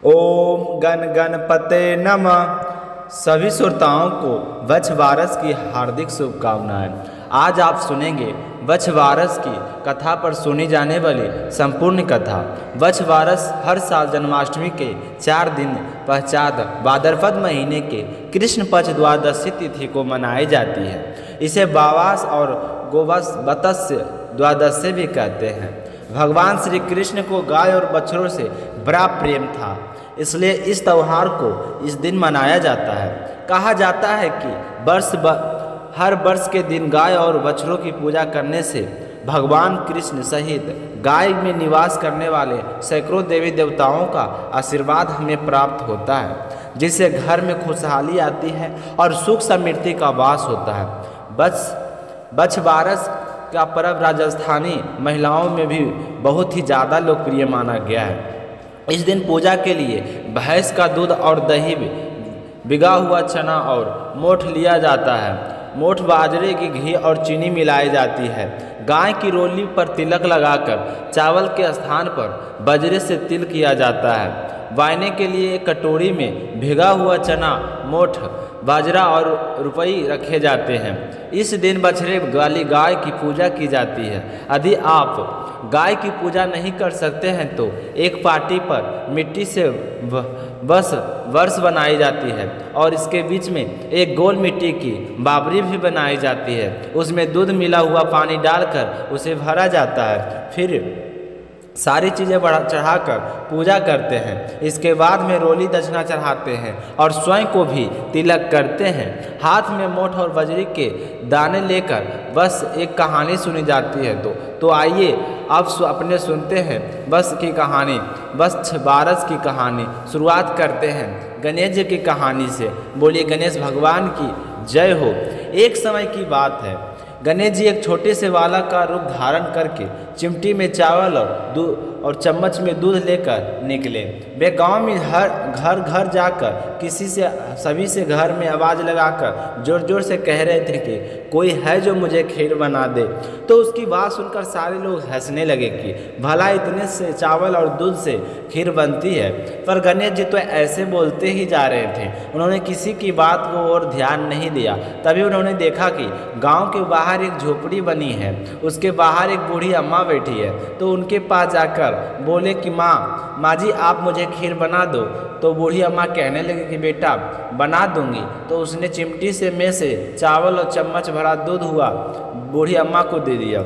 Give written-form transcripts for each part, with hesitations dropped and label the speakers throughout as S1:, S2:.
S1: ओम गण गणपते नमः। सभी श्रोताओं को वछवारस की हार्दिक शुभकामनाएं। आज आप सुनेंगे वछवारस की कथा पर सुनी जाने वाली संपूर्ण कथा। वछवारस हर साल जन्माष्टमी के 4 दिन पश्चात भाद्रपद महीने के कृष्ण पक्ष द्वादशी तिथि को मनाई जाती है। इसे बावास और गोवत्स्य द्वादशी भी कहते हैं। भगवान श्री कृष्ण को गाय और बछड़ों से बड़ा प्रेम था, इसलिए इस त्यौहार को इस दिन मनाया जाता है। कहा जाता है कि हर वर्ष के दिन गाय और बछड़ों की पूजा करने से भगवान कृष्ण सहित गाय में निवास करने वाले सैकड़ों देवी देवताओं का आशीर्वाद हमें प्राप्त होता है, जिससे घर में खुशहाली आती है और सुख समृद्धि का वास होता है। वछवारस का पर्व राजस्थानी महिलाओं में भी बहुत ही ज़्यादा लोकप्रिय माना गया है। इस दिन पूजा के लिए भैंस का दूध और दही, भिगा हुआ चना और मोठ लिया जाता है। मोठ बाजरे की घी और चीनी मिलाई जाती है। गाय की रोली पर तिलक लगाकर चावल के स्थान पर बजरे से तिल किया जाता है। वायने के लिए एक कटोरी में भिगा हुआ चना, मोठ, बाजरा और रुपई रखे जाते हैं। इस दिन बछड़े वाली गाय की पूजा की जाती है। यदि आप गाय की पूजा नहीं कर सकते हैं तो एक पाटी पर मिट्टी से वर्ष बनाई जाती है और इसके बीच में एक गोल मिट्टी की बाबरी भी बनाई जाती है। उसमें दूध मिला हुआ पानी डालकर उसे भरा जाता है। फिर सारी चीज़ें चढ़ाकर पूजा करते हैं। इसके बाद में रोली दक्षिणा चढ़ाते हैं और स्वयं को भी तिलक करते हैं। हाथ में मोठ और बजरी के दाने लेकर बस एक कहानी सुनी जाती है। तो आइए अब अपने सुनते हैं बस की कहानी, वछवारस की कहानी। शुरुआत करते हैं गणेश जी की कहानी से। बोलिए गणेश भगवान की जय हो। एक समय की बात है, गणेश जी एक छोटे से बालक का रूप धारण करके चिमटी में चावल और चम्मच में दूध लेकर निकले। वे गांव में हर घर जाकर सभी से घर में आवाज़ लगाकर जोर जोर से कह रहे थे कि कोई है जो मुझे खीर बना दे। तो उसकी बात सुनकर सारे लोग हंसने लगे कि भला इतने से चावल और दूध से खीर बनती है। पर गणेश जी तो ऐसे बोलते ही जा रहे थे। उन्होंने किसी की बात को और ध्यान नहीं दिया। तभी उन्होंने देखा कि गाँव के बाहर एक झोपड़ी बनी है, उसके बाहर एक बूढ़ी अम्मा बैठी है। तो उनके पास जाकर बोले कि माँ जी आप मुझे खीर बना दो। तो बूढ़ी अम्मा कहने लगी कि बेटा बना दूंगी। तो उसने चिमटी में से चावल और चम्मच भरा दूध हुआ बूढ़ी अम्मा को दे दिया।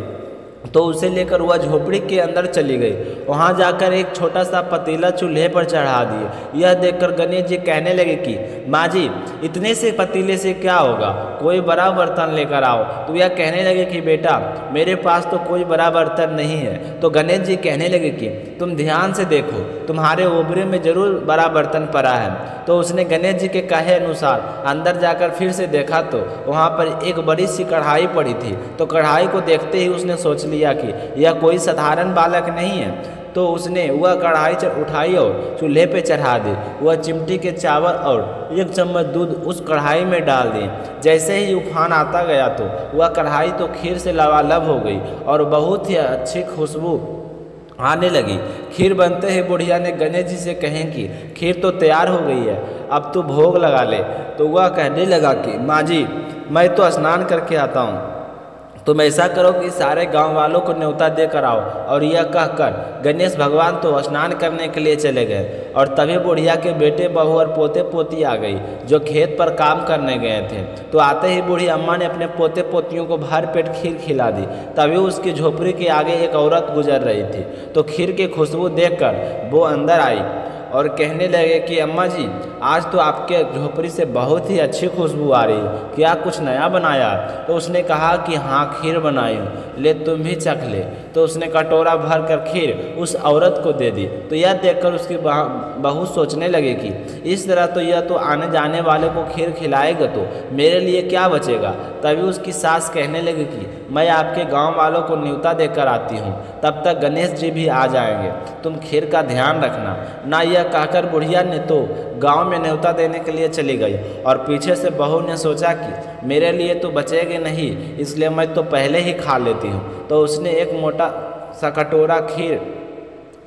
S1: तो उसे लेकर वह झोपड़ी के अंदर चली गई। वहाँ जाकर एक छोटा सा पतीला चूल्हे पर चढ़ा दिए। यह देखकर गणेश जी कहने लगे कि माँ जी इतने से पतीले से क्या होगा, कोई बड़ा बर्तन लेकर आओ। तो यह कहने लगे कि बेटा मेरे पास तो कोई बड़ा बर्तन नहीं है। तो गणेश जी कहने लगे कि तुम ध्यान से देखो, तुम्हारे ओबरे में जरूर बड़ा बर्तन पड़ा है। तो उसने गणेश जी के कहे अनुसार अंदर जाकर फिर से देखा तो वहाँ पर एक बड़ी सी कढ़ाई पड़ी थी। तो कढ़ाई को देखते ही उसने सोच लिया कि यह कोई साधारण बालक नहीं है। तो उसने वह कढ़ाई उठाई और चूल्हे पे चढ़ा दी। वह चिमटी के चावल और एक चम्मच दूध उस कढ़ाई में डाल दिए। जैसे ही उफान आता गया तो वह कढ़ाई तो खीर से लबालब हो गई और बहुत ही अच्छी खुशबू आने लगी। खीर बनते ही बुढ़िया ने गणेश जी से कहें कि खीर तो तैयार हो गई है, अब तो भोग लगा ले। तो वह कहने लगा कि माँ जी मैं तो स्नान करके आता हूँ, तुम ऐसा करो कि सारे गांव वालों को न्योता देकर आओ। और यह कहकर गणेश भगवान तो स्नान करने के लिए चले गए। और तभी बुढ़िया के बेटे बहू और पोते पोती आ गई जो खेत पर काम करने गए थे। तो आते ही बूढ़ी अम्मा ने अपने पोते पोतियों को भर पेट खीर खिला दी। तभी उसकी झोपड़ी के आगे एक औरत गुजर रही थी। तो खीर की खुशबू देखकर वो अंदर आई और कहने लगे कि अम्मा जी आज तो आपके झोपड़ी से बहुत ही अच्छी खुशबू आ रही है, क्या कुछ नया बनाया? तो उसने कहा कि हाँ खीर बनाई हूँ, ले तुम भी चख ले। तो उसने कटोरा भर कर खीर उस औरत को दे दी। तो यह देखकर उसकी बहू सोचने लगे कि इस तरह तो यह तो आने जाने वाले को खीर खिलाएगा तो मेरे लिए क्या बचेगा। तभी उसकी सास कहने लगी कि मैं आपके गांव वालों को न्योता देकर आती हूँ, तब तक गणेश जी भी आ जाएंगे, तुम खीर का ध्यान रखना ना। यह कहकर बुढ़िया ने तो गांव में न्योता देने के लिए चली गई। और पीछे से बहू ने सोचा कि मेरे लिए तो बचेगे नहीं, इसलिए मैं तो पहले ही खा लेती हूँ। तो उसने एक मोटा सा कटोरा खीर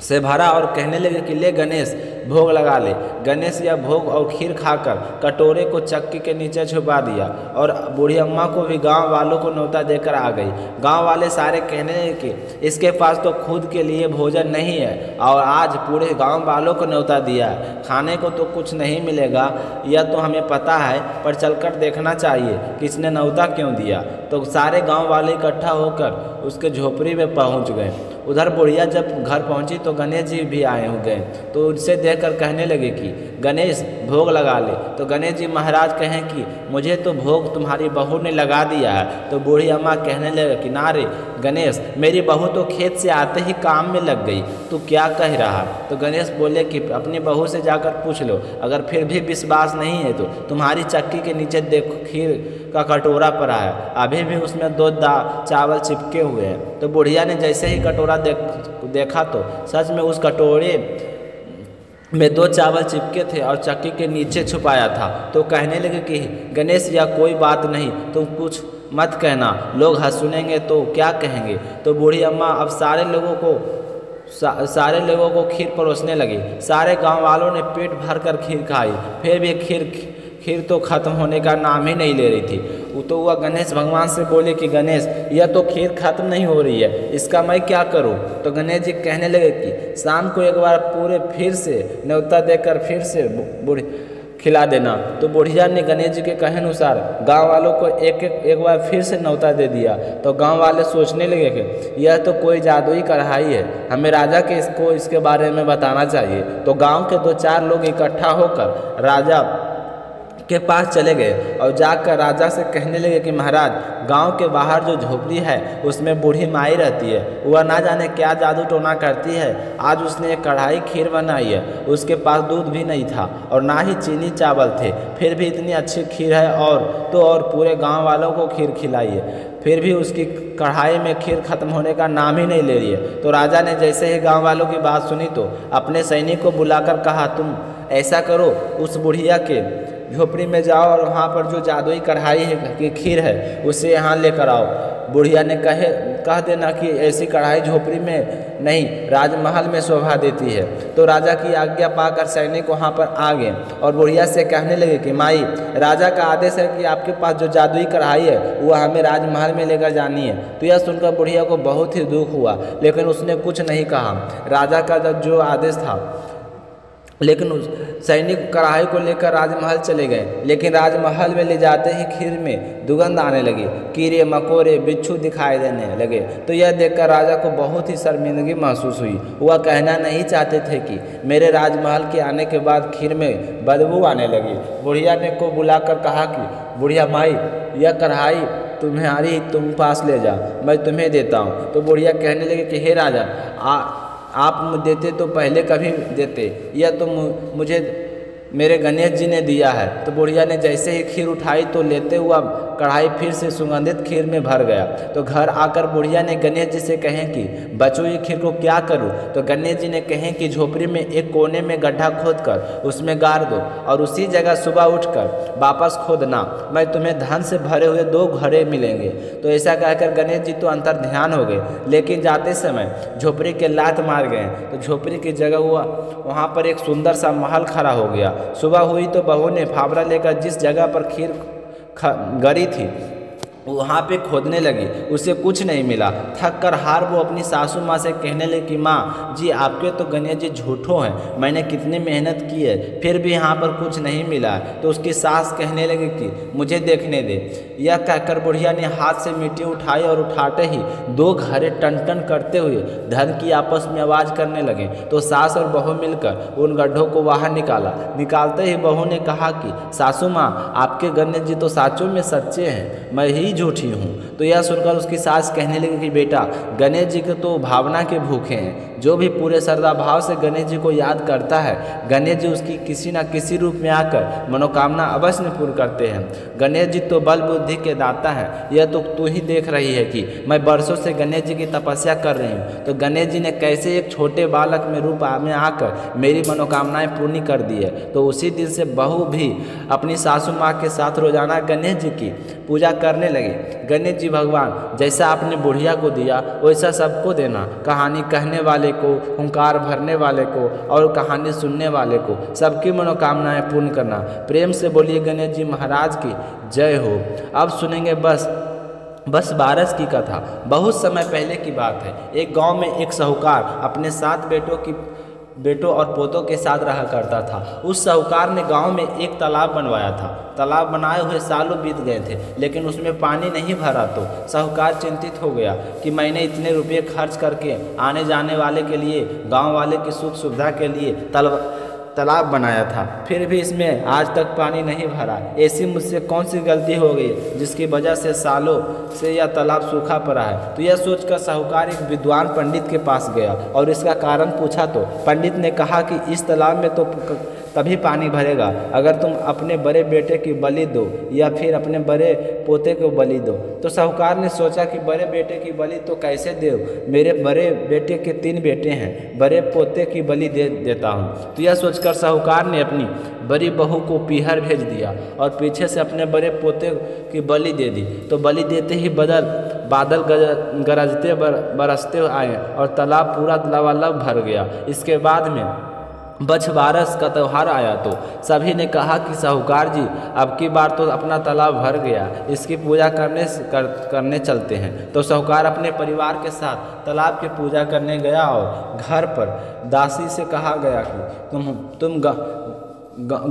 S1: से भरा और कहने लगे कि ले गणेश भोग लगा ले। गणेश यह भोग और खीर खाकर कटोरे को चक्की के नीचे छुपा दिया और बूढ़ी अम्मा को भी गांव वालों को न्योता देकर आ गई। गांव वाले सारे कहने लगे कि इसके पास तो खुद के लिए भोजन नहीं है और आज पूरे गांव वालों को न्योता दिया है, खाने को तो कुछ नहीं मिलेगा। यह तो हमें पता है, पर चलकर देखना चाहिए कि इसने न्योता क्यों दिया। तो सारे गांव वाले इकट्ठा होकर उसके झोपड़ी में पहुंच गए। उधर बुढ़िया जब घर पहुंची तो गणेश जी भी आए हो गए, तो उनसे देखकर कहने लगे कि गणेश भोग लगा ले। तो गणेश जी महाराज कहें कि मुझे तो भोग तुम्हारी बहू ने लगा दिया है। तो बूढ़ी अम्मा कहने लगे कि ना रे गणेश, मेरी बहू तो खेत से आते ही काम में लग गई, तू क्या कह रहा। तो गणेश बोले कि अपनी बहू से जाकर पूछ लो, अगर फिर भी विश्वास नहीं है तो तुम्हारी चक्की के नीचे देखो खीर का कटोरा पड़ा है, अभी भी उसमें 2 चावल चिपके हुए हैं। तो बुढ़िया ने जैसे ही कटोरा देखा तो सच में उस कटोरे में 2 चावल चिपके थे और चक्की के नीचे छुपाया था। तो कहने लगे कि गणेश यह कोई बात नहीं, तुम कुछ मत कहना, लोग हंस सुनेंगे तो क्या कहेंगे। तो बूढ़ी अम्मा अब सारे लोगों को खीर परोसने लगी। सारे गांव वालों ने पेट भर कर खीर खाई, फिर भी खीर तो खत्म होने का नाम ही नहीं ले रही थी। तो वह गणेश भगवान से बोले कि गणेश यह तो खीर खत्म नहीं हो रही है, इसका मैं क्या करूं। तो गणेश जी कहने लगे कि शाम को एक बार पूरे फिर से न्योता देकर फिर से बूढ़ी खिला देना। तो बुढ़िया ने गणेश जी के कहे अनुसार गांव वालों को एक बार फिर से न्योता दे दिया। तो गांव वाले सोचने लगे कि यह तो कोई जादुई कढ़ाई है, हमें राजा के इसके बारे में बताना चाहिए। तो गाँव के 2-4 लोग इकट्ठा होकर राजा के पास चले गए और जाकर राजा से कहने लगे कि महाराज, गांव के बाहर जो झोपड़ी है उसमें बूढ़ी माई रहती है, वह ना जाने क्या जादू टोना करती है। आज उसने एक कढ़ाई खीर बनाई है, उसके पास दूध भी नहीं था और ना ही चीनी चावल थे, फिर भी इतनी अच्छी खीर है और पूरे गांव वालों को खीर खिलाई है, फिर भी उसकी कढ़ाई में खीर खत्म होने का नाम ही नहीं ले रही है। तो राजा ने जैसे ही गाँव वालों की बात सुनी तो अपने सैनिक को बुलाकर कहा, तुम ऐसा करो, उस बुढ़िया के झोपड़ी में जाओ और वहाँ पर जो जादुई कढ़ाई है की खीर है उसे यहाँ लेकर आओ। बुढ़िया ने कह देना कि ऐसी कढ़ाई झोपड़ी में नहीं, राजमहल में शोभा देती है। तो राजा की आज्ञा पाकर सैनिक वहाँ पर आ गए और बुढ़िया से कहने लगे कि माई, राजा का आदेश है कि आपके पास जो जादुई कढ़ाई है वह हमें राजमहल में लेकर जानी है। तो यह सुनकर बुढ़िया को बहुत ही दुख हुआ, लेकिन उसने कुछ नहीं कहा। राजा का जो आदेश था, लेकिन उस सैनिक कढ़ाई को लेकर राजमहल चले गए। लेकिन राजमहल में ले जाते ही खीर में दुर्गंध आने लगी, कीड़े मकोड़े बिच्छू दिखाई देने लगे। तो यह देखकर राजा को बहुत ही शर्मिंदगी महसूस हुई। वह कहना नहीं चाहते थे कि मेरे राजमहल के आने के बाद खीर में बदबू आने लगी। बुढ़िया ने को बुलाकर कहा कि बुढ़िया माई, यह कढ़ाई तुम्हारी, तुम पास ले जा, मैं तुम्हें देता हूँ। तो बुढ़िया कहने लगे कि हे राजा, आप देते तो पहले कभी देते, यह तो मुझे मेरे गणेश जी ने दिया है। तो बुढ़िया ने जैसे ही खीर उठाई तो लेते हुआ कढ़ाई फिर से सुगंधित खीर में भर गया। तो घर आकर बुढ़िया ने गणेश जी से कहें कि बच्चों ये खीर को क्या करूं। तो गणेश जी ने कहें कि झोपड़ी में एक कोने में गड्ढा खोदकर उसमें गाड़ दो और उसी जगह सुबह उठकर वापस खोदना, मैं तुम्हें धन से भरे हुए 2 घड़े मिलेंगे। तो ऐसा कहकर गणेश जी तो अंतर ध्यान हो गए, लेकिन जाते समय झोपड़ी के लात मार गए। तो झोपड़ी की जगह हुआ वहाँ पर एक सुंदर सा महल खड़ा हो गया। सुबह हुई तो बहू ने फावड़ा लेकर जिस जगह पर खीर गड़ी थी वहाँ पे खोदने लगी, उसे कुछ नहीं मिला। थक कर हार वो अपनी सासू माँ से कहने लगी कि माँ जी, आपके तो गणेश जी झूठो हैं, मैंने कितनी मेहनत की है फिर भी यहाँ पर कुछ नहीं मिला। तो उसकी सास कहने लगी कि मुझे देखने दे। यह कहकर बुढ़िया ने हाथ से मिट्टी उठाई और उठाते ही 2 घड़े टन टन करते हुए धन की आपस में आवाज़ करने लगे। तो सास और बहू मिलकर उन गड्ढों को बाहर निकाला। निकालते ही बहू ने कहा कि सासू माँ, आपके गणेश जी तो साचों में सच्चे हैं, मैं ही झूठी हूँ। तो यह सुनकर उसकी सास कहने लगी कि बेटा, गणेश जी के तो भावना के भूखे हैं, जो भी पूरे श्रद्धा भाव से गणेश जी को याद करता है, गणेश जी उसकी किसी न किसी रूप में आकर मनोकामना अवश्य पूर्ण करते हैं। गणेश जी तो बल बुद्धि के दाता हैं, यह तो तू ही देख रही है कि मैं बरसों से गणेश जी की तपस्या कर रही हूँ। तो गणेश जी ने कैसे एक छोटे बालक में रूप में आकर मेरी मनोकामनाएं पूर्ण कर दी है। तो उसी दिन से बहू भी अपनी सासू माँ के साथ रोजाना गणेश जी की पूजा करने लगी। लगे, गणेश जी भगवान जैसा आपने बुढ़िया को दिया वैसा सबको देना, कहानी कहने वाले को, हुंकार भरने वाले को और कहानी सुनने वाले को सबकी मनोकामनाएं पूर्ण करना। प्रेम से बोलिए गणेश जी महाराज की जय हो। अब सुनेंगे बस बारस की कथा। बहुत समय पहले की बात है। एक गांव में एक साहूकार अपने 7 बेटों और पोतों के साथ रहा करता था। उस साहूकार ने गांव में एक तालाब बनवाया था। तालाब बनाए हुए सालों बीत गए थे, लेकिन उसमें पानी नहीं भरा तो साहूकार चिंतित हो गया कि मैंने इतने रुपये खर्च करके आने जाने वाले के लिए, गांव वाले की सुख सुविधा के लिए तालाब बनाया था, फिर भी इसमें आज तक पानी नहीं भरा। ऐसी मुझसे कौन सी गलती हो गई जिसकी वजह से सालों से यह तालाब सूखा पड़ा है। तो यह सोचकर साहूकार एक विद्वान पंडित के पास गया और इसका कारण पूछा तो पंडित ने कहा कि इस तालाब में तो तभी पानी भरेगा अगर तुम अपने बड़े बेटे की बलि दो या फिर अपने बड़े पोते को बलि दो। तो साहूकार ने सोचा कि बड़े बेटे की बलि तो कैसे दो, मेरे बड़े बेटे के 3 बेटे हैं, बड़े पोते की बलि दे देता हूँ। तो यह सोचकर साहूकार ने अपनी बड़ी बहू को पीहर भेज दिया और पीछे से अपने बड़े पोते की बलि दे दी। तो बलि देते ही बादल गरजते बरसते आए और तालाब पूरा लबालब भर गया। इसके बाद में बछवारस का त्यौहार आया तो सभी ने कहा कि साहूकार जी अब की बार तो अपना तालाब भर गया, इसकी पूजा करने चलते हैं। तो साहूकार अपने परिवार के साथ तालाब की पूजा करने गया और घर पर दासी से कहा गया कि तुम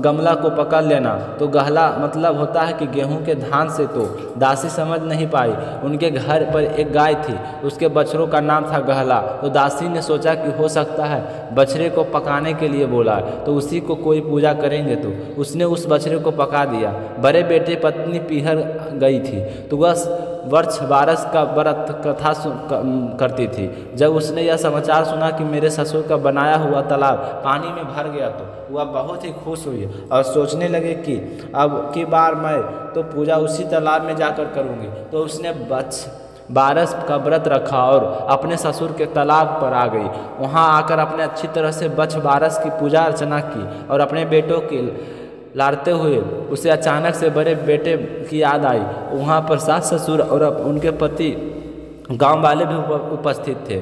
S1: गमला को पकड़ लेना। तो गहला मतलब होता है कि गेहूं के धान से। तो दासी समझ नहीं पाई। उनके घर पर एक गाय थी, उसके बछड़ों का नाम था गहला। तो दासी ने सोचा कि हो सकता है बछड़े को पकाने के लिए बोला तो उसी को कोई पूजा करेंगे। तो उसने उस बछड़े को पका दिया। बड़े बेटे पत्नी पीहर गई थी तो वह वर्ष बारस का व्रत कथा करती थी। जब उसने यह समाचार सुना कि मेरे ससुर का बनाया हुआ तालाब पानी में भर गया तो वह बहुत ही खुश हुई और सोचने लगे कि अब की बार मैं तो पूजा उसी तालाब में जाकर करूँगी। तो उसने बारस का व्रत रखा और अपने ससुर के तालाब पर आ गई। वहाँ आकर अपने अच्छी तरह से बारस की पूजा अर्चना की और अपने बेटों की लाड़ते हुए उसे अचानक से बड़े बेटे की याद आई। वहाँ पर सास ससुर और उनके पति गांव वाले भी उपस्थित थे।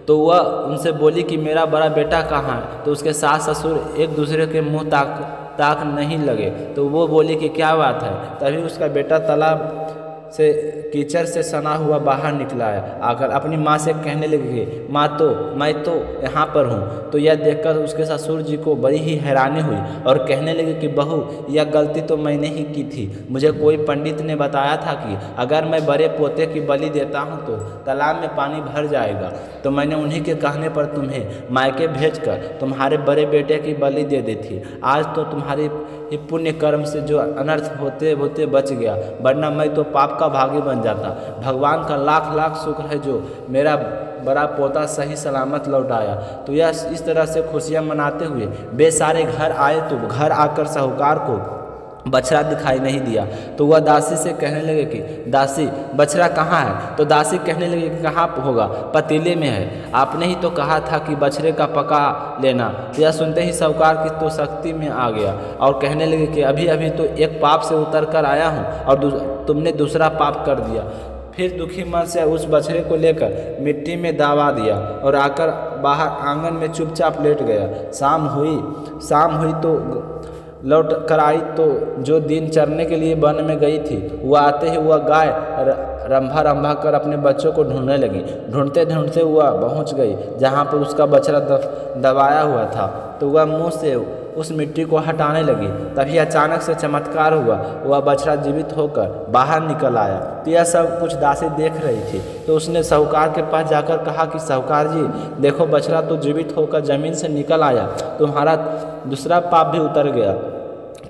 S1: तो वह उनसे बोली कि मेरा बड़ा बेटा कहाँ है। तो उसके सास ससुर एक दूसरे के मुंह ताक नहीं लगे। तो वो बोली कि क्या बात है। तभी उसका बेटा तालाब से कीचड़ से सना हुआ बाहर निकला है। आकर अपनी माँ से कहने लगे, माँ तो मैं तो यहाँ पर हूँ। तो यह देखकर उसके ससुर जी को बड़ी ही हैरानी हुई और कहने लगे कि बहू यह गलती तो मैंने ही की थी। मुझे कोई पंडित ने बताया था कि अगर मैं बड़े पोते की बलि देता हूँ तो तालाब में पानी भर जाएगा। तो मैंने उन्हीं के कहने पर तुम्हें मायके भेजकर तुम्हारे बड़े बेटे की बलि दे दी थी। आज तो तुम्हारे पुण्य कर्म से जो अनर्थ होते होते बच गया, वरना मैं तो पाप का भागी बन जाता। भगवान का लाख लाख शुक्र है जो मेरा बड़ा पोता सही सलामत लौट आया। तो यह इस तरह से खुशियां मनाते हुए बेसारे घर आए। तो घर आकर साहूकार को बछड़ा दिखाई नहीं दिया। तो वह दासी से कहने लगे कि दासी बछड़ा कहाँ है। तो दासी कहने लगी कि कहाँ होगा, पतीले में है। आपने ही तो कहा था कि बछड़े का पका लेना। तो यह सुनते ही साहूकार की तो शक्ति में आ गया और कहने लगे कि अभी अभी तो एक पाप से उतर कर आया हूँ और तुमने दूसरा पाप कर दिया। फिर दुखी मन से उस बछड़े को लेकर मिट्टी में दबा दिया और आकर बाहर आंगन में चुपचाप लेट गया। शाम हुई तो लौट कर आई। तो जो दिन चरने के लिए वन में गई थी वह आते ही वह गाय रंभा कर अपने बच्चों को ढूंढने लगी। ढूंढते ढूंढते वह पहुंच गई जहां पर उसका बछड़ा दबाया हुआ था। तो वह मुंह से उस मिट्टी को हटाने लगी। तभी अचानक से चमत्कार हुआ, वह बछड़ा जीवित होकर बाहर निकल आया। तो यह सब कुछ दासी देख रही थी। तो उसने साहूकार के पास जाकर कहा कि साहूकार जी देखो, बछड़ा तो जीवित होकर जमीन से निकल आया, तुम्हारा दूसरा पाप भी उतर गया।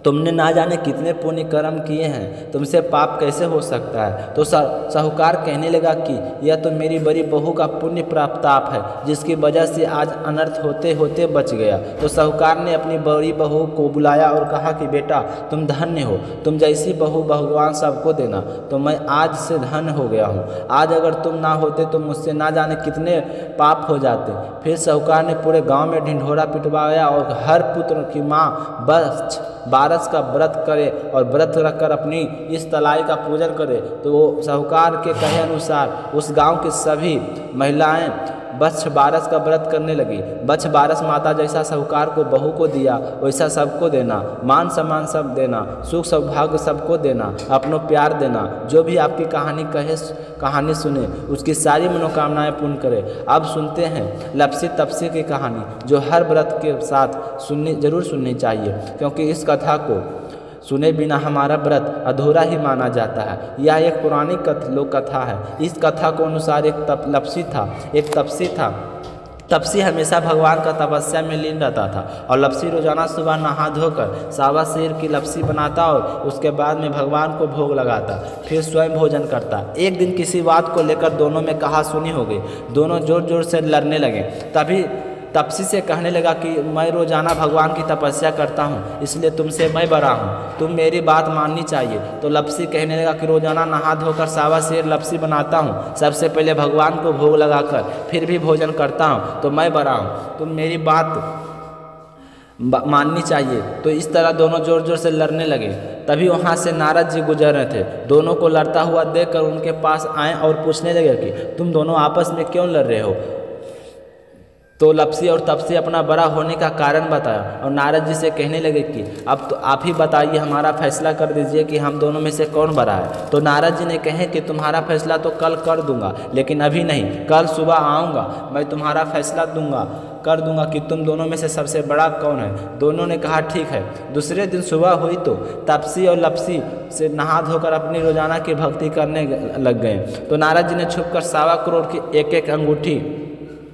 S1: तुमने ना जाने कितने पुण्य कर्म किए हैं, तुमसे पाप कैसे हो सकता है। तो साहूकार कहने लगा कि यह तो मेरी बड़ी बहू का पुण्य प्राप्ताप है जिसकी वजह से आज अनर्थ होते होते बच गया। तो साहूकार ने अपनी बड़ी बहू को बुलाया और कहा कि बेटा तुम धन्य हो, तुम जैसी बहू भगवान सबको देना। तो मैं आज से धन्य हो गया हूँ। आज अगर तुम ना होते तो मुझसे ना जाने कितने पाप हो जाते। फिर साहूकार ने पूरे गाँव में ढिंढोरा पिटवाया और हर पुत्र की माँ बारस का व्रत करे और व्रत रखकर अपनी इस तलाई का पूजन करे तो वो साहूकार के कहे अनुसार उस गांव की सभी महिलाएं वत्स बारस का व्रत करने लगी। वत्स बारस माता जैसा साहूकार को बहू को दिया वैसा सबको देना, मान सम्मान सब देना, सुख सौभाग्य सबको देना, अपनों प्यार देना। जो भी आपकी कहानी सुने उसकी सारी मनोकामनाएं पूर्ण करे। अब सुनते हैं लपसी तपसी की कहानी जो हर व्रत के साथ जरूर सुननी चाहिए, क्योंकि इस कथा को सुने बिना हमारा व्रत अधूरा ही माना जाता है। यह एक पौराणिक लोक कथा है। इस कथा को अनुसार एक तपसी था। तपसी हमेशा भगवान का तपस्या में लीन रहता था और लपसी रोजाना सुबह नहा धोकर सावा शेर की लपसी बनाता और उसके बाद में भगवान को भोग लगाता, फिर स्वयं भोजन करता। एक दिन किसी बात को लेकर दोनों में कहा सुनी हो गई। दोनों जोर जोर से लड़ने लगे। तभी तपसी से कहने लगा कि मैं रोजाना भगवान की तपस्या करता हूँ, इसलिए तुमसे मैं बड़ा हूँ, तुम मेरी बात माननी चाहिए। तो लपसी कहने लगा कि रोजाना नहा धोकर सावा शेर लपसी बनाता हूँ, सबसे पहले भगवान को भोग लगाकर फिर भी भोजन करता हूँ, तो मैं बड़ा हूँ, तुम मेरी बात माननी चाहिए। तो इस तरह दोनों जोर जोर से लड़ने लगे। तभी वहाँ से नारद जी गुजर रहे थे। दोनों को लड़ता हुआ देखकर उनके पास आए और पूछने लगे कि तुम दोनों आपस में क्यों लड़ रहे हो। तो लपसी और तपसी अपना बड़ा होने का कारण बताया और नारद जी से कहने लगे कि अब तो आप ही बताइए, हमारा फैसला कर दीजिए कि हम दोनों में से कौन बड़ा है। तो नारद जी ने कहे कि तुम्हारा फैसला तो कल कर दूंगा, लेकिन अभी नहीं, कल सुबह आऊँगा, मैं तुम्हारा फैसला कर दूंगा कि तुम दोनों में से सबसे बड़ा कौन है। दोनों ने कहा ठीक है। दूसरे दिन सुबह हुई तो तपसी और लपसी से नहा धोकर अपनी रोजाना की भक्ति करने लग गए। तो नारद जी ने छुपकर 1.25 करोड़ की एक अंगूठी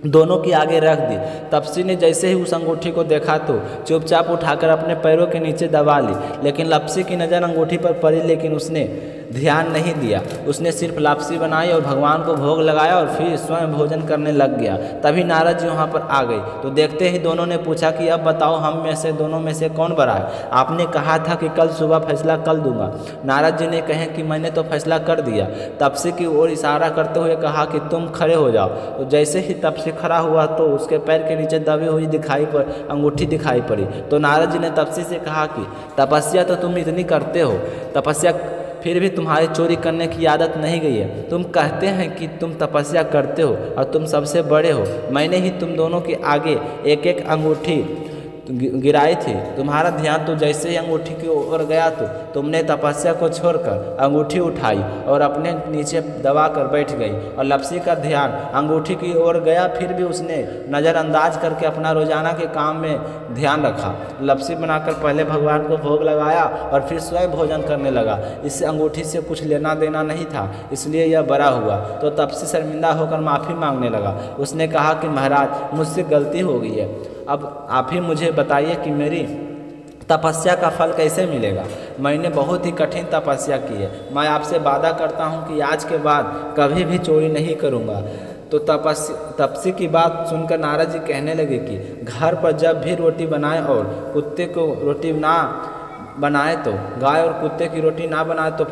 S1: दोनों की आगे रख दी। तपसी ने जैसे ही उस अंगूठी को देखा तो चुपचाप उठाकर अपने पैरों के नीचे दबा ली, लेकिन लपसी की नज़र अंगूठी पर पड़ी, लेकिन उसने ध्यान नहीं दिया। उसने सिर्फ लापसी बनाई और भगवान को भोग लगाया और फिर स्वयं भोजन करने लग गया। तभी नारद जी वहाँ पर आ गए। तो देखते ही दोनों ने पूछा कि अब बताओ हम में से दोनों में से कौन बड़ा है। आपने कहा था कि कल सुबह फैसला कल दूंगा। नारद जी ने कहे कि मैंने तो फैसला कर दिया। तपसी की ओर इशारा करते हुए कहा कि तुम खड़े हो जाओ। तो जैसे ही तपसी खड़ा हुआ तो उसके पैर के नीचे दबी हुई अंगूठी दिखाई पड़ी। तो नारद जी ने तपसी से कहा कि तपस्या तो तुम इतनी करते हो, तपस्या फिर भी तुम्हारी चोरी करने की आदत नहीं गई है। तुम कहते हैं कि तुम तपस्या करते हो और तुम सबसे बड़े हो। मैंने ही तुम दोनों के आगे एक एक अंगूठी गिराई थी। तुम्हारा ध्यान तो जैसे ही अंगूठी की ओर गया तो तुमने तपस्या को छोड़कर अंगूठी उठाई और अपने नीचे दबा कर बैठ गई। और लपसी का ध्यान अंगूठी की ओर गया, फिर भी उसने नज़रअंदाज करके अपना रोजाना के काम में ध्यान रखा। लपसी बनाकर पहले भगवान को भोग लगाया और फिर स्वयं भोजन करने लगा। इससे अंगूठी से कुछ लेना देना नहीं था, इसलिए यह बड़ा हुआ। तो तपसी शर्मिंदा होकर माफ़ी मांगने लगा। उसने कहा कि महाराज, मुझसे गलती हो गई है, अब आप ही मुझे बताइए कि मेरी तपस्या का फल कैसे मिलेगा। मैंने बहुत ही कठिन तपस्या की है। मैं आपसे वादा करता हूँ कि आज के बाद कभी भी चोरी नहीं करूँगा। तो तपसी की बात सुनकर नारद जी कहने लगे कि घर पर जब भी रोटी बनाए और कुत्ते को रोटी ना बनाए, तो गाय और कुत्ते की रोटी ना बनाए तो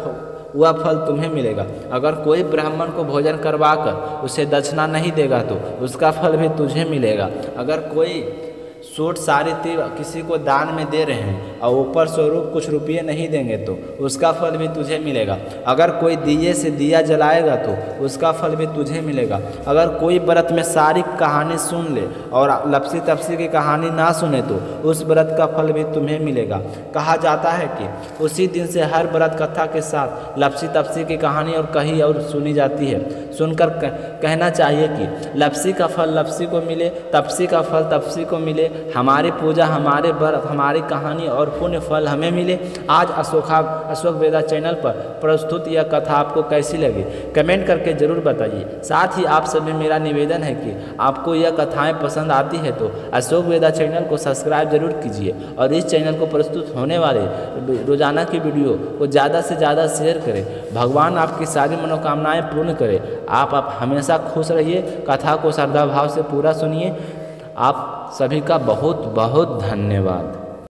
S1: वह फल तुम्हें मिलेगा। अगर कोई ब्राह्मण को भोजन करवाकर उसे दक्षिणा नहीं देगा तो उसका फल भी तुझे मिलेगा। अगर कोई सूट साड़ी किसी को दान में दे रहे हैं और ऊपर स्वरूप कुछ रुपये नहीं देंगे तो उसका फल भी तुझे मिलेगा। अगर कोई दिए से दिया जलाएगा तो उसका फल भी तुझे मिलेगा। अगर कोई व्रत में सारी कहानी सुन ले और लपसी तपसी की कहानी ना सुने तो उस व्रत का फल भी तुम्हें मिलेगा। कहा जाता है कि उसी दिन से हर व्रत कथा के साथ लपसी तपसी की कहानी और कही और सुनी जाती है। सुनकर कहना चाहिए कि लपसी का फल लपसी को मिले, तपसी का फल तपसी को मिले, हमारी पूजा, हमारे व्रत, हमारी कहानी और पुण्य फल हमें मिले। आज अशोक वेदा चैनल पर प्रस्तुत यह कथा आपको कैसी लगी कमेंट करके ज़रूर बताइए। साथ ही आप सभी मेरा निवेदन है कि आपको यह कथाएं पसंद आती है तो अशोक वेदा चैनल को सब्सक्राइब जरूर कीजिए और इस चैनल को प्रस्तुत होने वाले रोजाना की वीडियो को ज़्यादा से ज़्यादा शेयर करें। भगवान आपकी सारी मनोकामनाएँ पूर्ण करें। आप हमेशा खुश रहिए। कथा को श्रद्धा भाव से पूरा सुनिए। आप सभी का बहुत बहुत धन्यवाद।